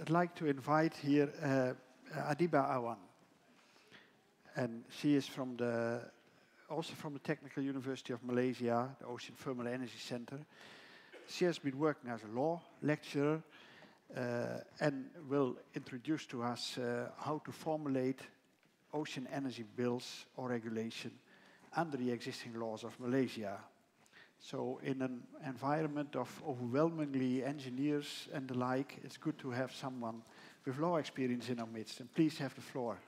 I'd like to invite here Adibah Awang. And she is also from the Technical University of Malaysia, the Ocean Thermal Energy Center. She has been working as a law lecturer and will introduce to us how to formulate ocean energy bills or regulation under the existing laws of Malaysia. So in an environment of overwhelmingly engineers and the like, it's good to have someone with law experience in our midst. And please have the floor.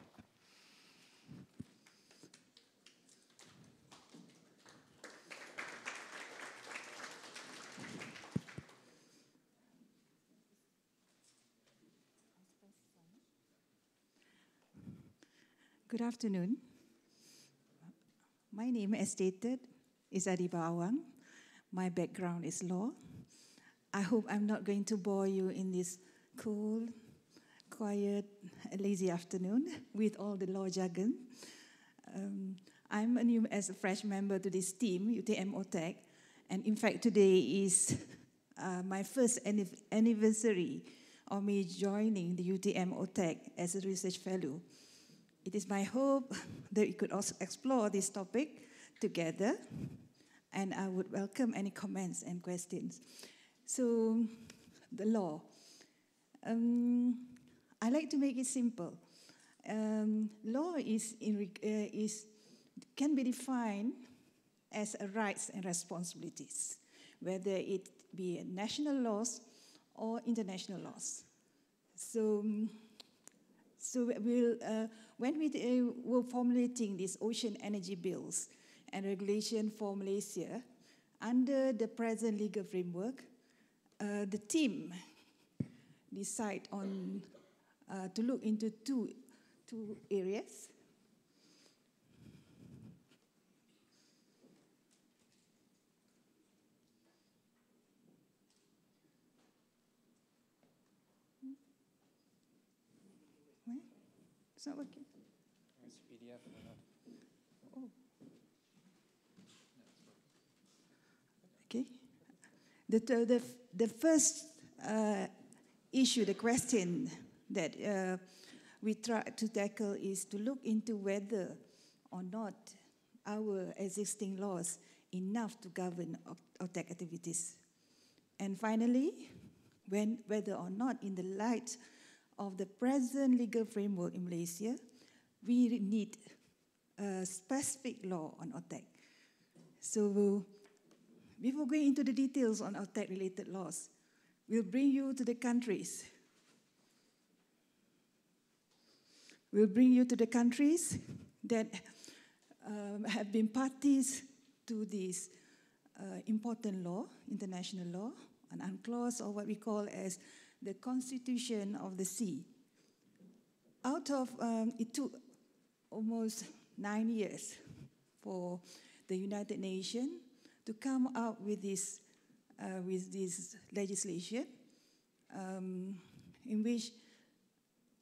Good afternoon. My name, as stated, is Adibah Awang. My background is law. I hope I'm not going to bore you in this cool, quiet, lazy afternoon with all the law jargon. I'm new as a fresh member to this team, UTM OTEC, and in fact today is my first anniversary of me joining the UTM OTEC as a research fellow. It is my hope that we could also explore this topic together, and I would welcome any comments and questions. So, the law. I like to make it simple. Law can be defined as rights and responsibilities, whether it be national laws or international laws. So when we were formulating these ocean energy bills and regulation for Malaysia, under the present legal framework, the team decided on to look into two areas. It's not working. It's PDF. Oh. Okay. The first issue, the question that we try to tackle is to look into whether or not our existing laws enough to govern OTEC activities. And finally, whether or not in the light of the present legal framework in Malaysia, we need a specific law on OTEC. So before going into the details on OTEC-related laws, we'll bring you to the countries. We'll bring you to the countries that have been parties to this important law, international law, an UNCLOS, or what we call as the Constitution of the Sea. It took almost 9 years for the United Nations to come up with this legislation, in which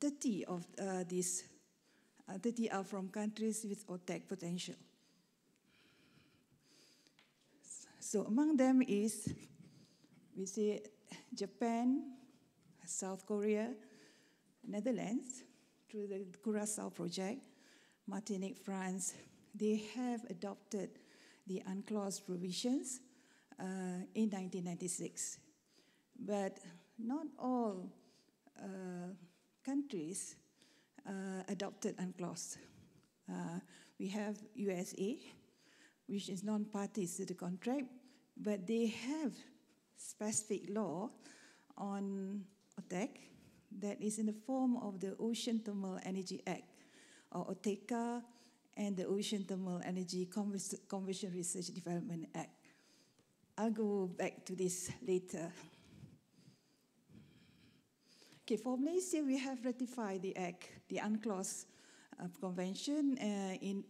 30 of these 30 are from countries with OTEC potential. So among them is, we say, Japan, South Korea, Netherlands, through the Curaçao project, Martinique, France. They have adopted the UNCLOS provisions in 1996. But not all countries adopted UNCLOS. We have USA, which is non-parties to the contract, but they have specific law on OTEC that is in the form of the Ocean Thermal Energy Act, or OTECA, and the Ocean Thermal Energy Conversion Research Development Act. I'll go back to this later. Okay, for Malaysia, we have ratified the Act, the UNCLOS Convention,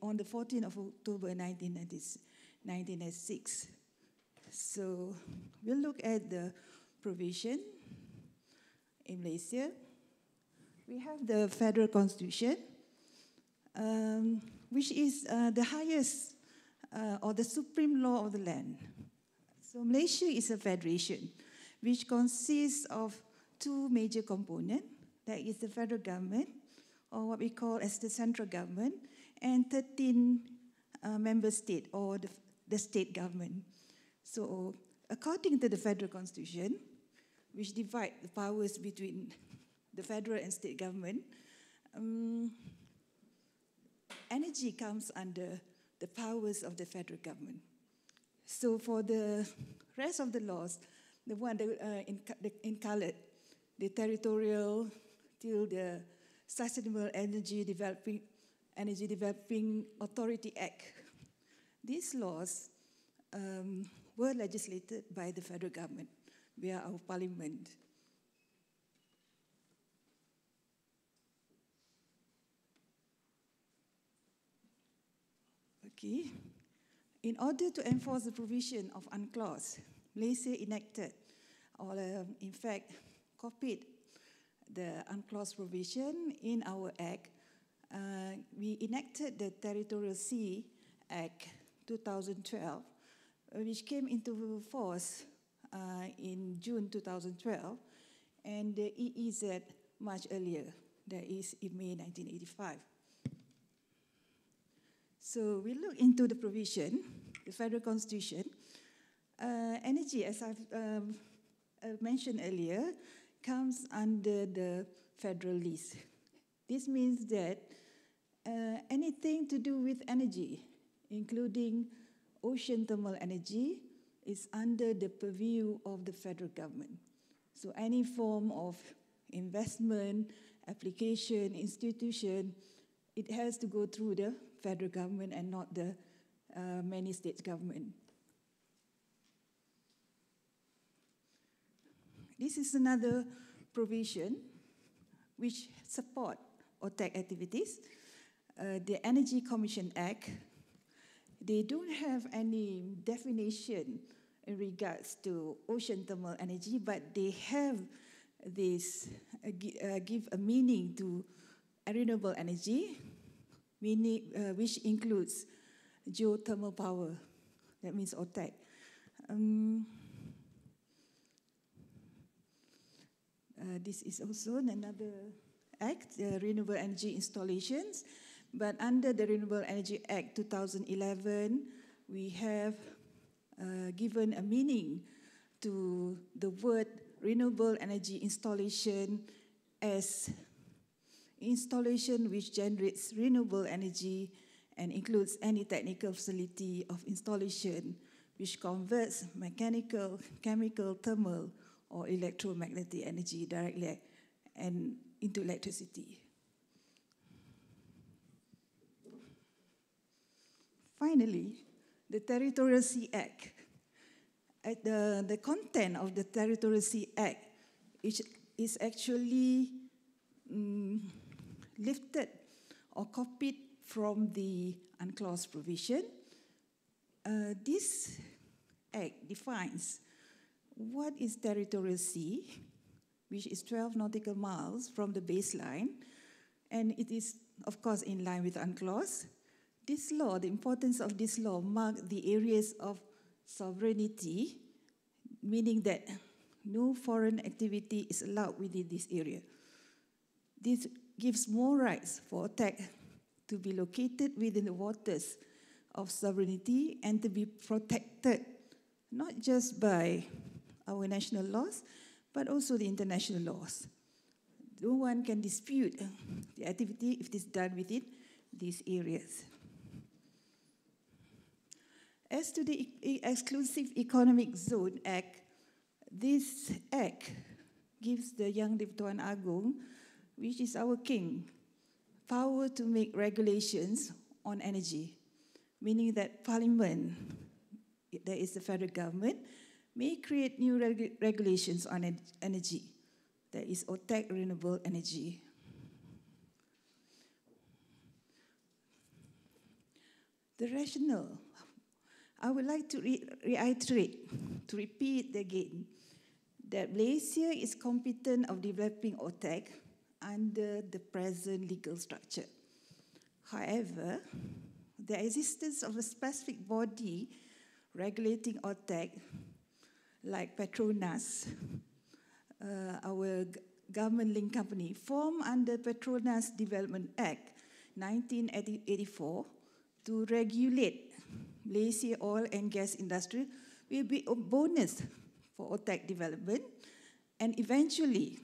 on the 14th of October 1996. So we'll look at the provision in Malaysia. We have the Federal Constitution, which is the highest or the supreme law of the land. So Malaysia is a federation which consists of two major components. that is the federal government, or what we call as the central government, and 13 member states, or the state government. So according to the federal constitution, which divide the powers between the federal and state government, energy comes under the powers of the federal government. So for the rest of the laws, the one in colored, the territorial till the Sustainable Energy Developing Authority Act, these laws were legislated by the federal government via our parliament. Okay. In order to enforce the provision of UNCLOS, Malaysia enacted, or in fact copied the UNCLOS provision in our Act. We enacted the Territorial Sea Act 2012, which came into force in June 2012, and the EEZ much earlier, that is in May 1985. So we look into the provision, the federal constitution. Energy, as I've mentioned earlier, comes under the federal list. This means that anything to do with energy, including ocean thermal energy, is under the purview of the federal government. So any form of investment, application, institution, it has to go through the federal government and not the many states government. This is another provision which support OTEC activities. The Energy Commission Act, they don't have any definition in regards to ocean thermal energy, but they have this, give a meaning to renewable energy, meaning, which includes geothermal power, that means OTEC. This is also another act, renewable energy installations, but under the Renewable Energy Act 2011, we have given a meaning to the word renewable energy installation as installation which generates renewable energy and includes any technical facility of installation which converts mechanical, chemical, thermal, or electromagnetic energy directly and into electricity. Finally, the Territorial Sea Act. The content of the Territorial Sea Act is actually lifted or copied from the UNCLOS provision. This act defines what is territorial sea, which is 12 nautical miles from the baseline, and it is, of course, in line with UNCLOS. This law, the importance of this law, marked the areas of sovereignty, meaning that no foreign activity is allowed within this area. This gives more rights for OTEC to be located within the waters of sovereignty and to be protected, not just by our national laws, but also the international laws. No one can dispute the activity if it is done within these areas. As to the Exclusive Economic Zone Act, this act gives the Yang di-Pertuan Agong, which is our king, power to make regulations on energy, meaning that Parliament, that is the federal government, may create new regulations on energy, that is OTEC renewable energy. The rationale, I would like to reiterate, to repeat again, that Malaysia is competent of developing OTEC under the present legal structure. However, the existence of a specific body regulating OTEC, like Petronas, our government-linked company formed under Petronas Development Act 1984 to regulate Malaysia oil and gas industry will be a bonus for OTEC development, and eventually,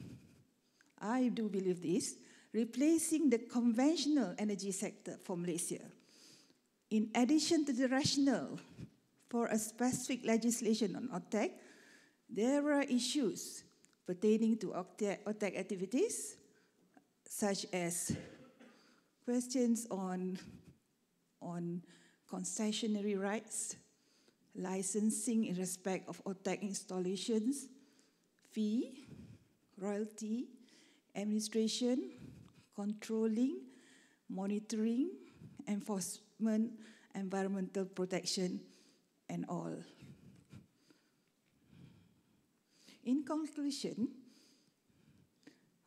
I do believe this, replacing the conventional energy sector for Malaysia. In addition to the rationale for a specific legislation on OTEC, there are issues pertaining to OTEC activities, such as questions on concessionary rights, licensing in respect of OTEC installations, fee, royalty, administration, controlling, monitoring, enforcement, environmental protection, and all. In conclusion,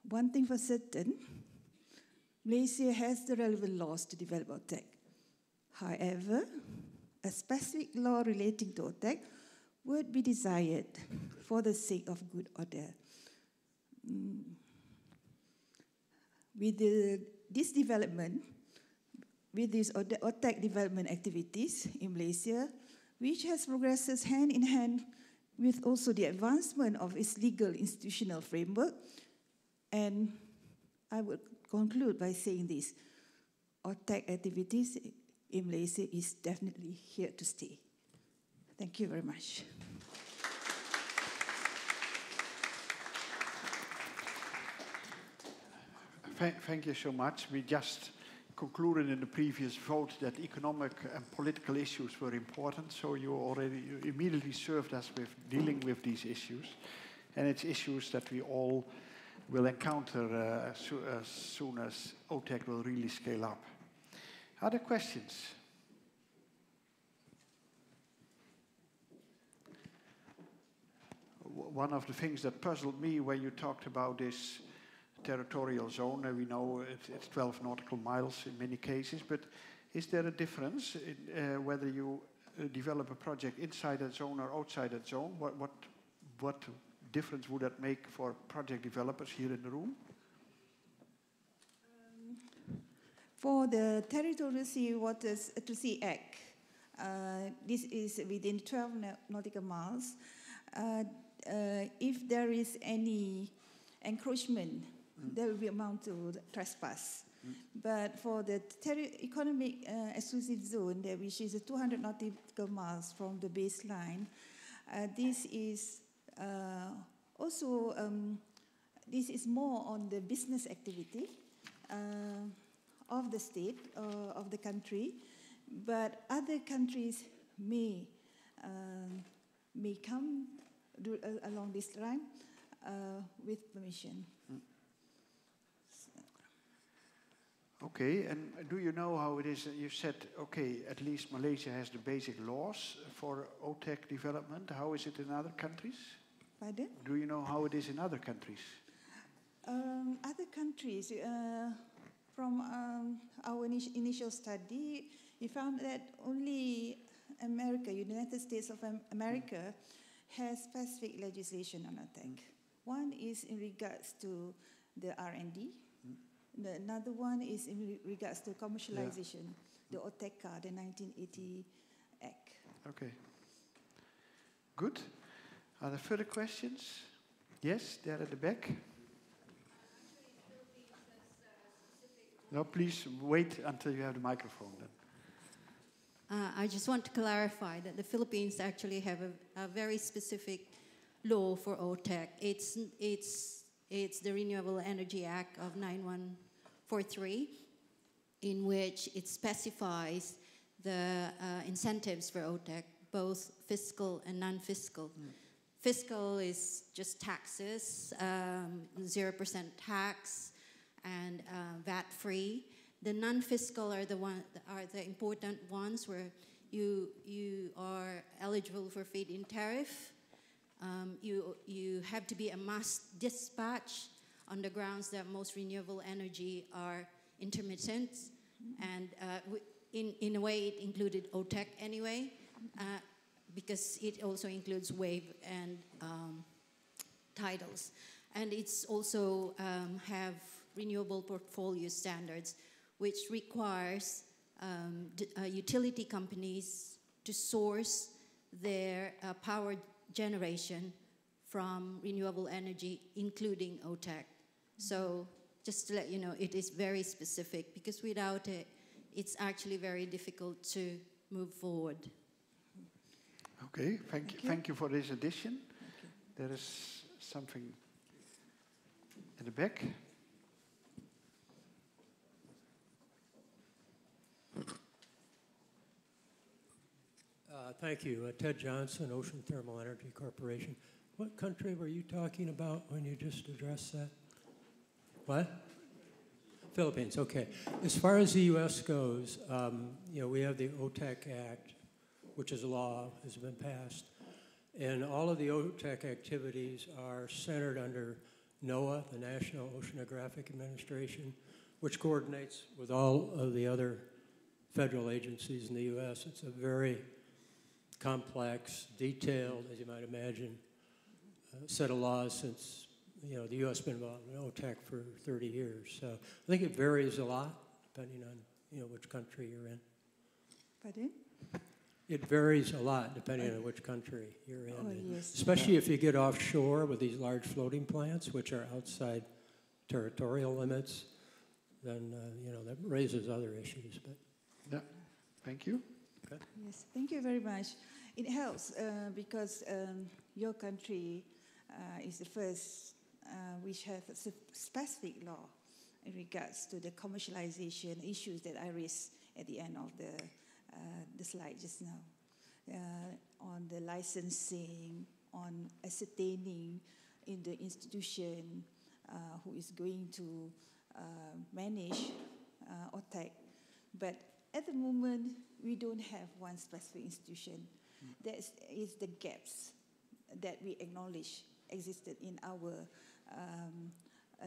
one thing for certain, Malaysia has the relevant laws to develop OTEC. However, a specific law relating to OTEC would be desired for the sake of good order. With this development, with these OTEC development activities in Malaysia, which has progressed hand in hand with also the advancement of its legal institutional framework, and I would conclude by saying this, OTEC activities in Malaysia is definitely here to stay. Thank you very much. Thank you so much. We just concluded in the previous vote that economic and political issues were important, so you immediately served us with dealing with these issues. And it's issues that we all will encounter as soon as OTEC will really scale up. Other questions? One of the things that puzzled me when you talked about this territorial zone, we know it's 12 nautical miles in many cases, but is there a difference in whether you develop a project inside that zone or outside that zone? What difference would that make for project developers here in the room? For the Territorial Sea Waters to Sea Act, this is within 12 nautical miles. If there is any encroachment, there will be amount to trespass. But for the economic exclusive zone, which is 200 nautical miles from the baseline, this is also this is more on the business activity of the state, of the country, but other countries may come along this line with permission. Okay, and do you know how it is? You said, okay, at least Malaysia has the basic laws for OTEC development. How is it in other countries? Pardon? Do you know how it is in other countries? Other countries, from our initial study, we found that only America, United States of America, has specific legislation on OTEC. One is in regards to the R&D. Another one is in regards to commercialization, the OTECA, the 1980 Act. Okay. Good. Are there further questions? Yes, there at the back. No, please wait until you have the microphone then. I just want to clarify that the Philippines actually have a very specific law for OTEC. It's the Renewable Energy Act of 9143, in which it specifies the incentives for OTEC, both fiscal and non-fiscal. Fiscal is just taxes, 0% tax, and VAT-free. The non-fiscal are the important ones where you are eligible for feed-in tariff. You have to be a must dispatch on the grounds that most renewable energy are intermittent, and in a way it included OTEC anyway, because it also includes wave and tidals. And it's also have renewable portfolio standards, which requires utility companies to source their power generation from renewable energy, including OTEC. So just to let you know, it is very specific, because without it, it's actually very difficult to move forward. Okay, thank you. Thank you for this addition. There is something in the back. Thank you. Ted Johnson, Ocean Thermal Energy Corporation. What country were you talking about when you just addressed that? What? Philippines, okay. As far as the U.S. goes, you know, we have the OTEC Act, which is a law, has been passed. And all of the OTEC activities are centered under NOAA, the National Oceanographic Administration, which coordinates with all of the other federal agencies in the U.S. It's a very complex, detailed, as you might imagine, set of laws since, you know, the U.S. has been involved in OTEC for 30 years. So I think it varies a lot depending on, you know, which country you're in. Pardon? It varies a lot depending on which country you're in. Oh, yes. Especially if you get offshore with these large floating plants, which are outside territorial limits, then, you know, that raises other issues. But Yeah, thank you. okay. Yes, thank you very much. It helps because your country is the first which has a specific law in regards to the commercialization issues that I raised at the end of the slide just now, on the licensing, on ascertaining in the institution who is going to manage OTEC. But at the moment, we don't have one specific institution. That is the gaps that we acknowledge existed in our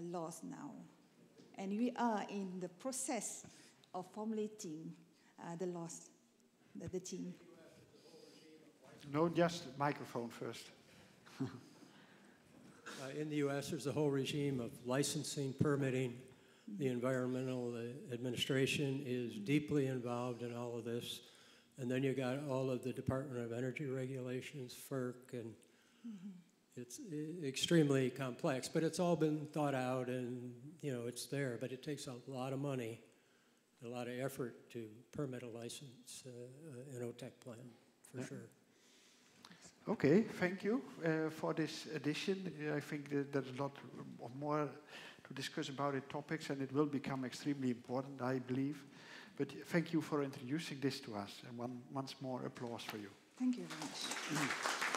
laws now. And we are in the process of formulating the laws, the team. No, just microphone first. In the U.S., there's a whole regime of licensing, permitting. The environmental administration is deeply involved in all of this. And then you got all of the Department of Energy regulations, FERC, and it's extremely complex. But it's all been thought out and, you know, it's there. But it takes a lot of money, a lot of effort to permit a license, an OTEC plan, for sure. Okay, thank you for this addition. I think that there's a lot more to discuss about the topics, and it will become extremely important, I believe. But thank you for introducing this to us, and once more applause for you. Thank you very much.